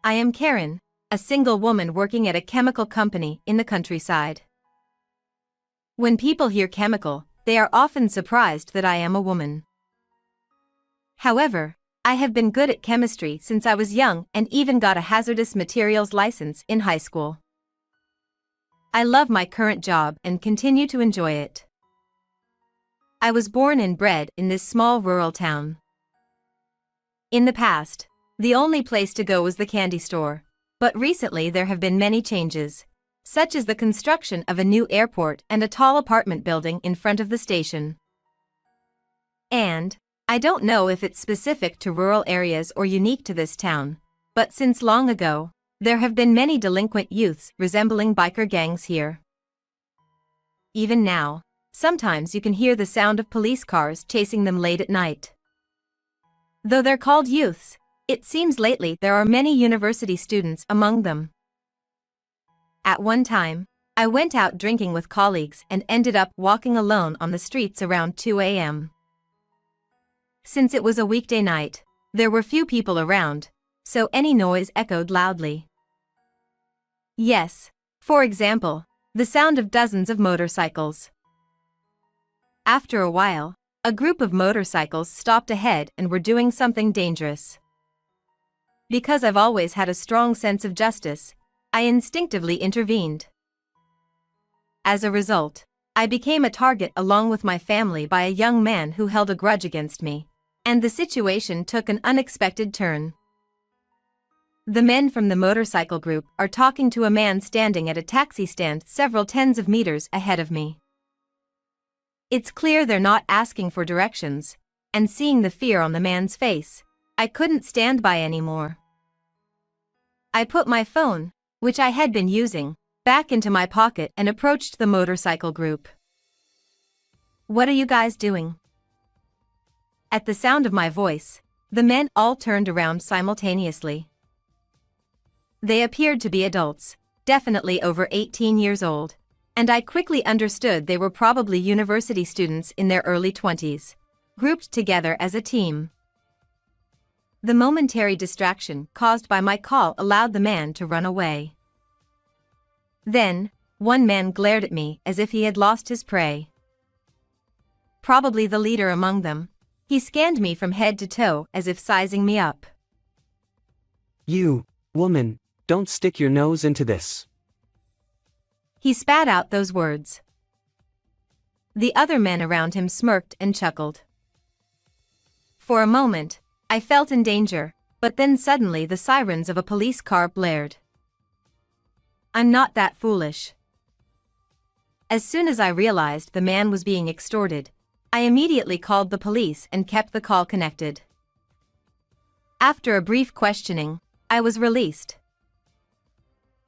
I am Karen, a single woman working at a chemical company in the countryside. When people hear chemical, they are often surprised that I am a woman. However, I have been good at chemistry since I was young and even got a hazardous materials license in high school. I love my current job and continue to enjoy it. I was born and bred in this small rural town. In the past, the only place to go was the candy store, but recently there have been many changes, such as the construction of a new airport and a tall apartment building in front of the station. And, I don't know if it's specific to rural areas or unique to this town, but since long ago, there have been many delinquent youths resembling biker gangs here. Even now, sometimes you can hear the sound of police cars chasing them late at night. Though they're called youths, it seems lately there are many university students among them. At one time, I went out drinking with colleagues and ended up walking alone on the streets around 2 a.m. Since it was a weekday night, there were few people around, so any noise echoed loudly. Yes, for example, the sound of dozens of motorcycles. After a while, a group of motorcycles stopped ahead and were doing something dangerous. Because I've always had a strong sense of justice, I instinctively intervened. As a result, I became a target along with my family by a young man who held a grudge against me, and the situation took an unexpected turn. The men from the motorcycle group are talking to a man standing at a taxi stand several tens of meters ahead of me. It's clear they're not asking for directions, and seeing the fear on the man's face, I couldn't stand by anymore. I put my phone, which I had been using, back into my pocket and approached the motorcycle group. "What are you guys doing?" At the sound of my voice, the men all turned around simultaneously. They appeared to be adults, definitely over 18 years old, and I quickly understood they were probably university students in their early 20s, grouped together as a team. The momentary distraction caused by my call allowed the man to run away. Then, one man glared at me as if he had lost his prey. Probably the leader among them, he scanned me from head to toe as if sizing me up. "You, woman, don't stick your nose into this." He spat out those words. The other men around him smirked and chuckled. For a moment, I felt in danger, but then suddenly the sirens of a police car blared. I'm not that foolish. As soon as I realized the man was being extorted, I immediately called the police and kept the call connected. After a brief questioning, I was released.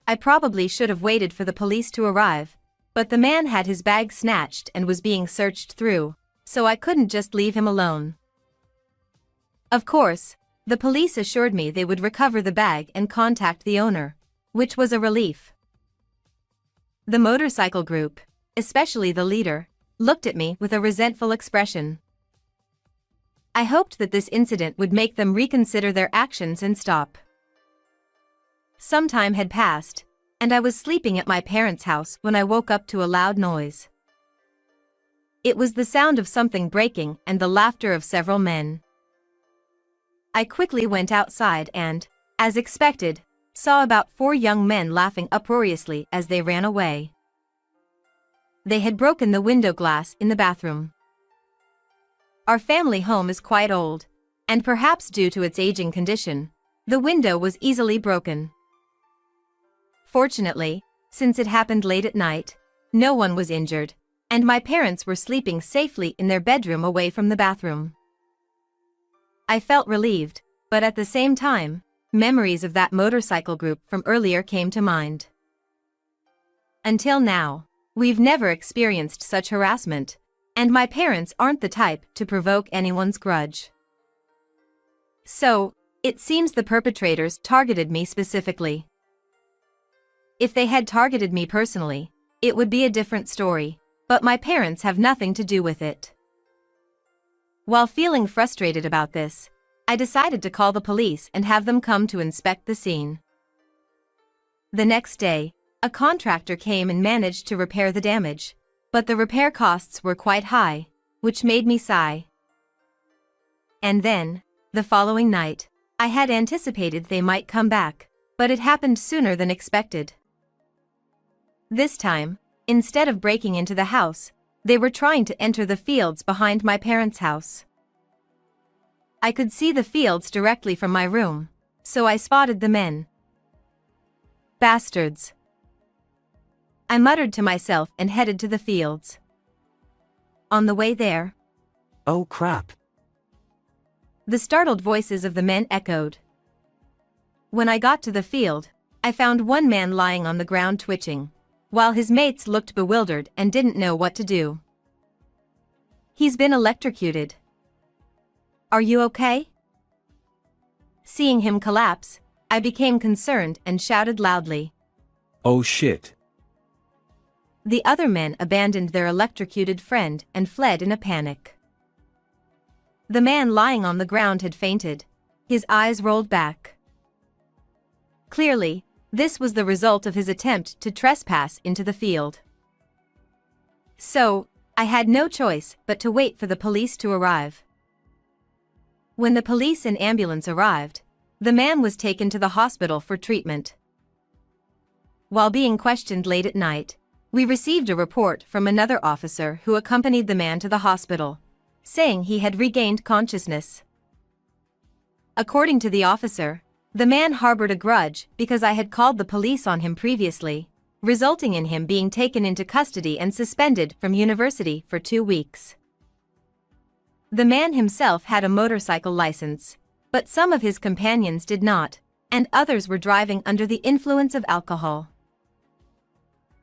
I probably should have waited for the police to arrive, but the man had his bag snatched and was being searched through, so I couldn't just leave him alone. Of course, the police assured me they would recover the bag and contact the owner, which was a relief. The motorcycle group, especially the leader, looked at me with a resentful expression. I hoped that this incident would make them reconsider their actions and stop. Some time had passed, and I was sleeping at my parents' house when I woke up to a loud noise. It was the sound of something breaking and the laughter of several men. I quickly went outside and, as expected, saw about 4 young men laughing uproariously as they ran away. They had broken the window glass in the bathroom. Our family home is quite old, and perhaps due to its aging condition, the window was easily broken. Fortunately, since it happened late at night, no one was injured, and my parents were sleeping safely in their bedroom away from the bathroom. I felt relieved, but at the same time, memories of that motorcycle group from earlier came to mind. Until now, we've never experienced such harassment, and my parents aren't the type to provoke anyone's grudge. So, it seems the perpetrators targeted me specifically. If they had targeted me personally, it would be a different story, but my parents have nothing to do with it. While feeling frustrated about this, I decided to call the police and have them come to inspect the scene. The next day, a contractor came and managed to repair the damage, but the repair costs were quite high, which made me sigh. And then, the following night, I had anticipated they might come back, but it happened sooner than expected. This time, instead of breaking into the house, they were trying to enter the fields behind my parents' house. I could see the fields directly from my room, so I spotted the men. Bastards. I muttered to myself and headed to the fields. On the way there, Oh crap. the startled voices of the men echoed. When I got to the field, I found one man lying on the ground twitching, while his mates looked bewildered and didn't know what to do. He's been electrocuted. Are you okay? Seeing him collapse, I became concerned and shouted loudly. Oh shit. The other men abandoned their electrocuted friend and fled in a panic. The man lying on the ground had fainted, his eyes rolled back. Clearly, this was the result of his attempt to trespass into the field. So, I had no choice but to wait for the police to arrive. When the police and ambulance arrived, the man was taken to the hospital for treatment. While being questioned late at night, we received a report from another officer who accompanied the man to the hospital, saying he had regained consciousness. According to the officer, the man harbored a grudge because I had called the police on him previously, resulting in him being taken into custody and suspended from university for 2 weeks. The man himself had a motorcycle license, but some of his companions did not, and others were driving under the influence of alcohol.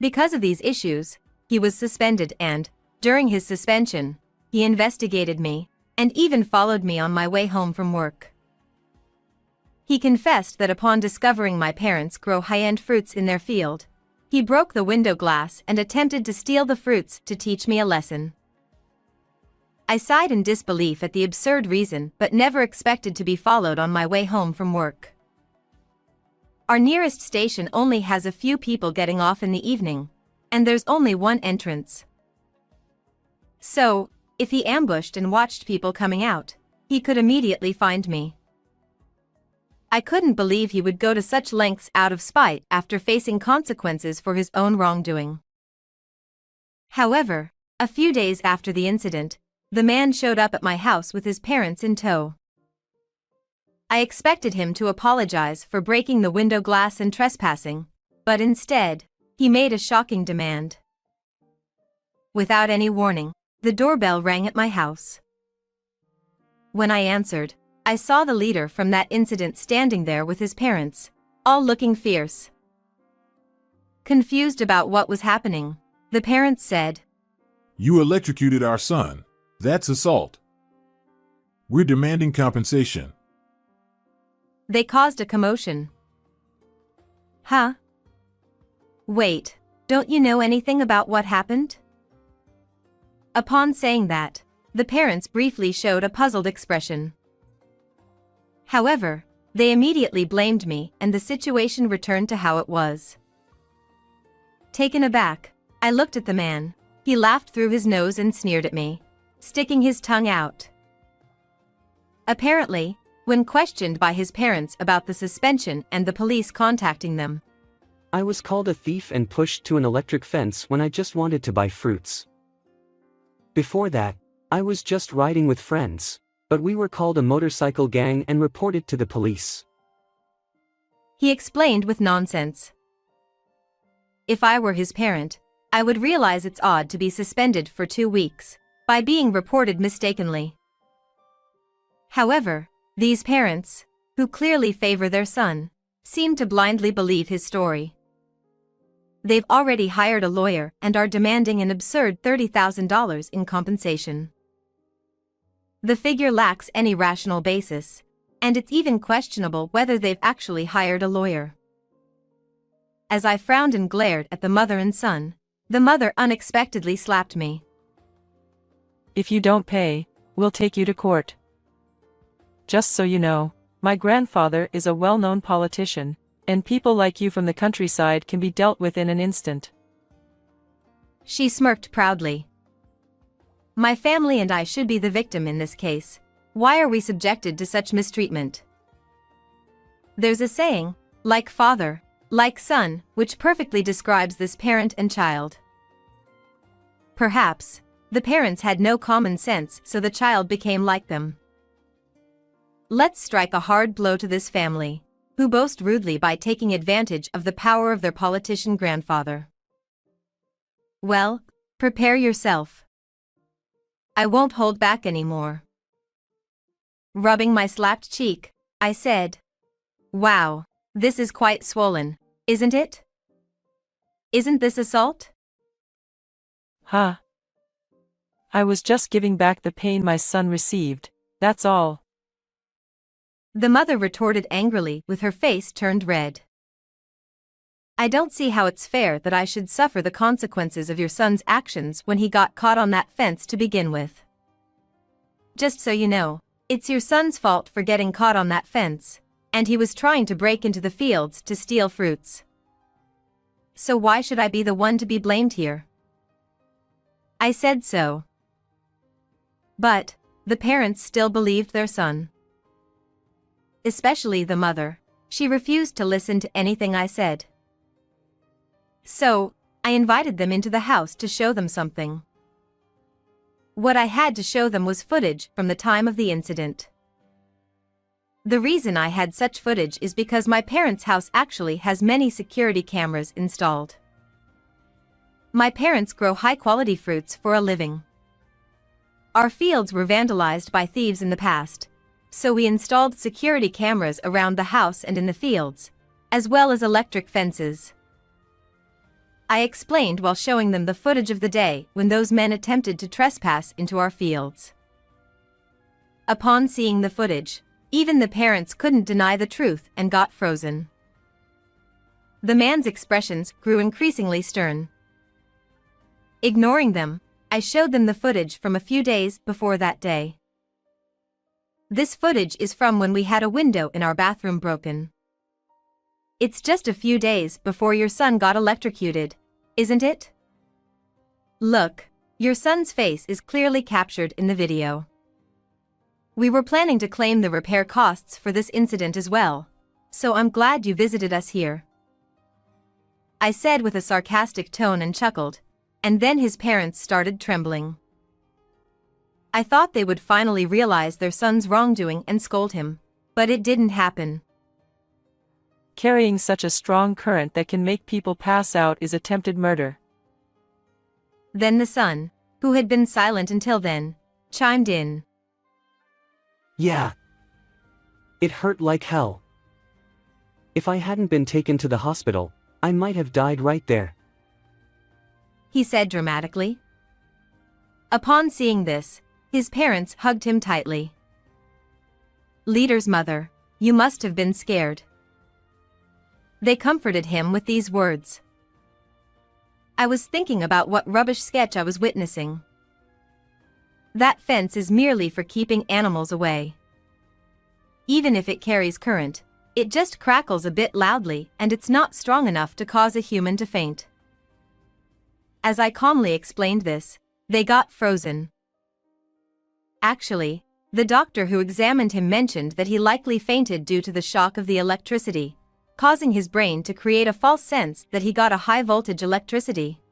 Because of these issues, he was suspended and, during his suspension, he investigated me, and even followed me on my way home from work. He confessed that upon discovering my parents grow high-end fruits in their field, he broke the window glass and attempted to steal the fruits to teach me a lesson. I sighed in disbelief at the absurd reason but never expected to be followed on my way home from work. Our nearest station only has a few people getting off in the evening, and there's only one entrance. So, if he ambushed and watched people coming out, he could immediately find me. I couldn't believe he would go to such lengths out of spite after facing consequences for his own wrongdoing. However, a few days after the incident, the man showed up at my house with his parents in tow. I expected him to apologize for breaking the window glass and trespassing, but instead, he made a shocking demand. Without any warning, the doorbell rang at my house. When I answered, I saw the leader from that incident standing there with his parents, all looking fierce. Confused about what was happening, the parents said, "You electrocuted our son. That's assault. We're demanding compensation." They caused a commotion. Huh? Wait, don't you know anything about what happened? Upon saying that, the parents briefly showed a puzzled expression. However, they immediately blamed me and the situation returned to how it was. Taken aback, I looked at the man. He laughed through his nose and sneered at me, sticking his tongue out. Apparently, when questioned by his parents about the suspension and the police contacting them, I was called a thief and pushed to an electric fence when I just wanted to buy fruits. Before that, I was just riding with friends, but we were called a motorcycle gang and reported to the police. He explained with nonsense. If I were his parent, I would realize it's odd to be suspended for 2 weeks, by being reported mistakenly. However, these parents, who clearly favor their son, seem to blindly believe his story. They've already hired a lawyer and are demanding an absurd $30,000 in compensation. The figure lacks any rational basis, and it's even questionable whether they've actually hired a lawyer. As I frowned and glared at the mother and son, the mother unexpectedly slapped me. If you don't pay, we'll take you to court. Just so you know, my grandfather is a well-known politician, And people like you from the countryside can be dealt with in an instant. She smirked proudly. My family and I should be the victim in this case. Why are we subjected to such mistreatment? There's a saying, like father, like son, which perfectly describes this parent and child. Perhaps, the parents had no common sense, so the child became like them. Let's strike a hard blow to this family, who boast rudely by taking advantage of the power of their politician grandfather. Well, prepare yourself. I won't hold back anymore. Rubbing my slapped cheek, I said, Wow, this is quite swollen, isn't it? Isn't this assault? Huh? I was just giving back the pain my son received, that's all. The mother retorted angrily with her face turned red. I don't see how it's fair that I should suffer the consequences of your son's actions when he got caught on that fence to begin with. Just so you know, it's your son's fault for getting caught on that fence, and he was trying to break into the fields to steal fruits. So why should I be the one to be blamed here? I said so. But, the parents still believed their son. Especially the mother. She refused to listen to anything I said. So, I invited them into the house to show them something. What I had to show them was footage from the time of the incident. The reason I had such footage is because my parents' house actually has many security cameras installed. My parents grow high-quality fruits for a living. Our fields were vandalized by thieves in the past, so we installed security cameras around the house and in the fields, as well as electric fences. I explained while showing them the footage of the day when those men attempted to trespass into our fields. Upon seeing the footage, even the parents couldn't deny the truth and got frozen. The man's expressions grew increasingly stern. Ignoring them, I showed them the footage from a few days before that day. This footage is from when we had a window in our bathroom broken. It's just a few days before your son got electrocuted, isn't it? Look, your son's face is clearly captured in the video. We were planning to claim the repair costs for this incident as well, so I'm glad you visited us here. I said with a sarcastic tone and chuckled, and then his parents started trembling. I thought they would finally realize their son's wrongdoing and scold him, but it didn't happen. Carrying such a strong current that can make people pass out is attempted murder. Then the son, who had been silent until then, chimed in. Yeah. It hurt like hell. If I hadn't been taken to the hospital, I might have died right there, he said dramatically. Upon seeing this, his parents hugged him tightly. Leader's mother, you must have been scared. They comforted him with these words. I was thinking about what rubbish sketch I was witnessing. That fence is merely for keeping animals away. Even if it carries current, it just crackles a bit loudly and it's not strong enough to cause a human to faint. As I calmly explained this, they got frozen. Actually, the doctor who examined him mentioned that he likely fainted due to the shock of the electricity, causing his brain to create a false sense that he got a high-voltage electricity.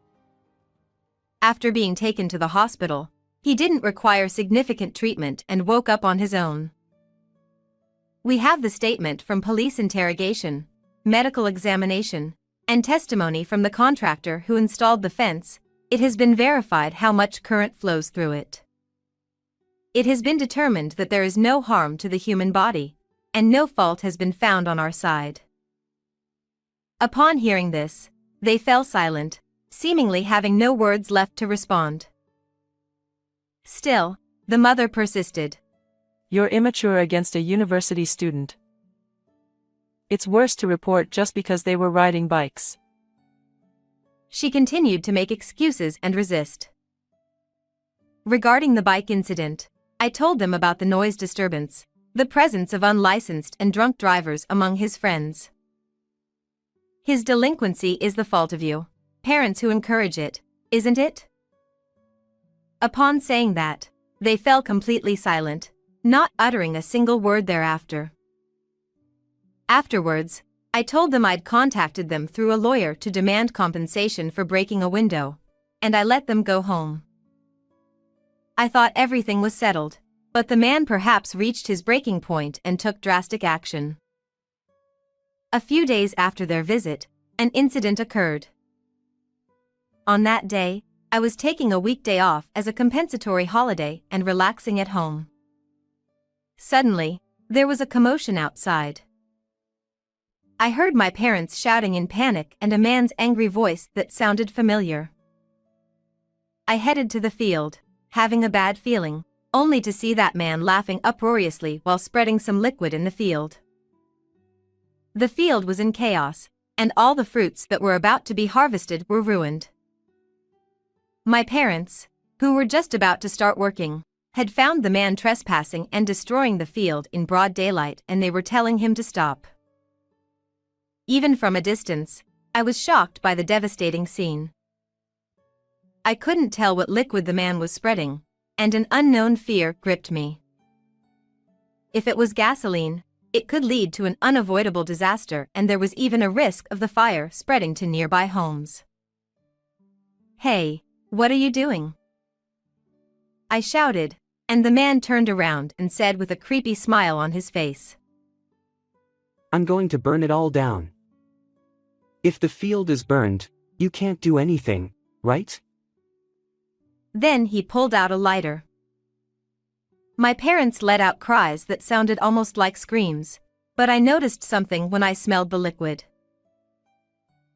After being taken to the hospital, he didn't require significant treatment and woke up on his own. We have the statement from police interrogation, medical examination, and testimony from the contractor who installed the fence. It has been verified how much current flows through it. It has been determined that there is no harm to the human body, and no fault has been found on our side. Upon hearing this, they fell silent, seemingly having no words left to respond. Still, the mother persisted. You're immature against a university student. It's worse to report just because they were riding bikes. She continued to make excuses and resist. Regarding the bike incident, I told them about the noise disturbance, the presence of unlicensed and drunk drivers among his friends. His delinquency is the fault of you, parents who encourage it, isn't it? Upon saying that, they fell completely silent, not uttering a single word thereafter. Afterwards, I told them I'd contacted them through a lawyer to demand compensation for breaking a window, and I let them go home. I thought everything was settled, but the man perhaps reached his breaking point and took drastic action. A few days after their visit, an incident occurred. On that day, I was taking a weekday off as a compensatory holiday and relaxing at home. Suddenly, there was a commotion outside. I heard my parents shouting in panic and a man's angry voice that sounded familiar. I headed to the field, having a bad feeling, only to see that man laughing uproariously while spreading some liquid in the field. The field was in chaos, and all the fruits that were about to be harvested were ruined. My parents, who were just about to start working, had found the man trespassing and destroying the field in broad daylight, and they were telling him to stop. Even from a distance, I was shocked by the devastating scene. I couldn't tell what liquid the man was spreading, and an unknown fear gripped me. If it was gasoline, it could lead to an unavoidable disaster, and there was even a risk of the fire spreading to nearby homes. "Hey, what are you doing?" I shouted, and the man turned around and said with a creepy smile on his face, "I'm going to burn it all down." If the field is burned, you can't do anything, right? Then he pulled out a lighter. My parents let out cries that sounded almost like screams, but I noticed something when I smelled the liquid.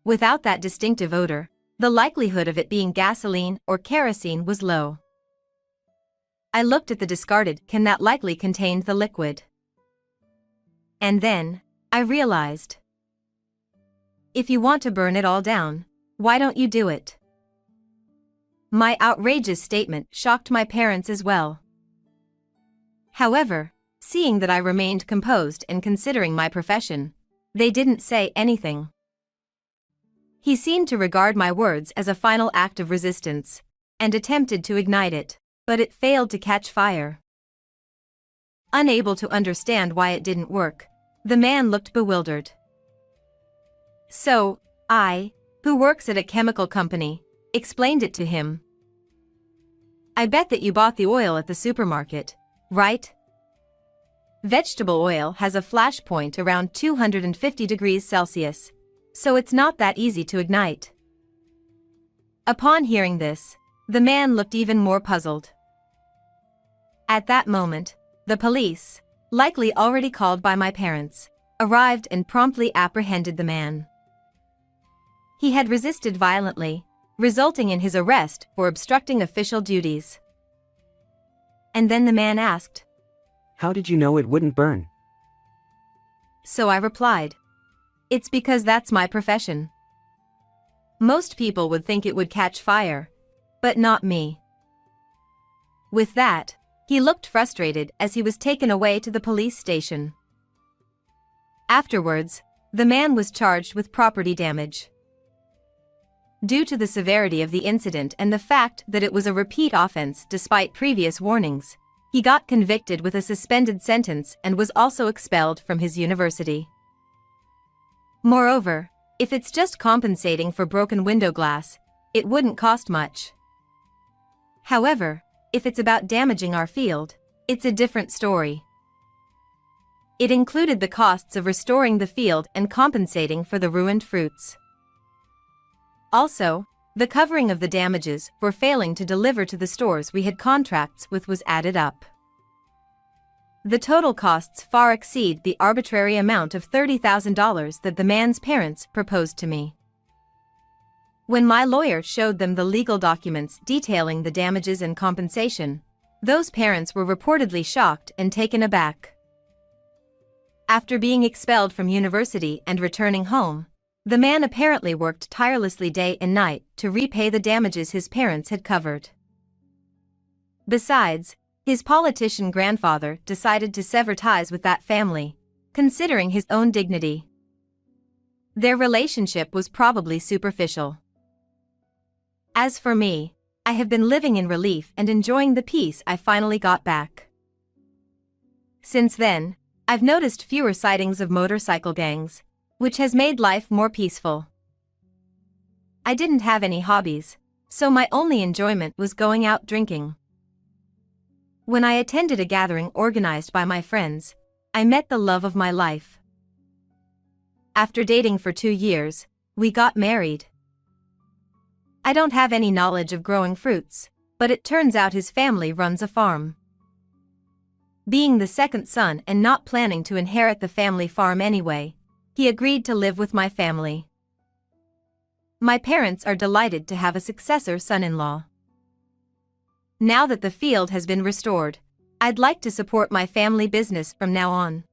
Without that distinctive odor, the likelihood of it being gasoline or kerosene was low. I looked at the discarded can that likely contained the liquid. And then, I realized. If you want to burn it all down, why don't you do it? My outrageous statement shocked my parents as well. However, seeing that I remained composed and considering my profession, they didn't say anything. He seemed to regard my words as a final act of resistance, and attempted to ignite it, but it failed to catch fire. Unable to understand why it didn't work, the man looked bewildered. So, I, who works at a chemical company, explained it to him. "I bet that you bought the oil at the supermarket, right? Vegetable oil has a flash point around 250 degrees Celsius, so it's not that easy to ignite." Upon hearing this, the man looked even more puzzled. At that moment, the police, likely already called by my parents, arrived and promptly apprehended the man. He had resisted violently, resulting in his arrest for obstructing official duties. And then the man asked, "How did you know it wouldn't burn?" So I replied, "It's because that's my profession. Most people would think it would catch fire, but not me." With that, he looked frustrated as he was taken away to the police station. Afterwards, the man was charged with property damage. Due to the severity of the incident and the fact that it was a repeat offense despite previous warnings, he got convicted with a suspended sentence and was also expelled from his university. Moreover, if it's just compensating for broken window glass, it wouldn't cost much. However, if it's about damaging our field, it's a different story. It included the costs of restoring the field and compensating for the ruined fruits. Also, the covering of the damages for failing to deliver to the stores we had contracts with was added up. The total costs far exceed the arbitrary amount of $30,000 that the man's parents proposed to me. When my lawyer showed them the legal documents detailing the damages and compensation, those parents were reportedly shocked and taken aback. After being expelled from university and returning home, the man apparently worked tirelessly day and night to repay the damages his parents had covered. Besides, his politician grandfather decided to sever ties with that family, considering his own dignity. Their relationship was probably superficial. As for me, I have been living in relief and enjoying the peace I finally got back. Since then, I've noticed fewer sightings of motorcycle gangs, which has made life more peaceful. I didn't have any hobbies, so my only enjoyment was going out drinking. When I attended a gathering organized by my friends, I met the love of my life. After dating for 2 years, we got married. I don't have any knowledge of growing fruits, but it turns out his family runs a farm. Being the second son and not planning to inherit the family farm anyway, he agreed to live with my family. My parents are delighted to have a successor son-in-law. Now that the field has been restored, I'd like to support my family business from now on.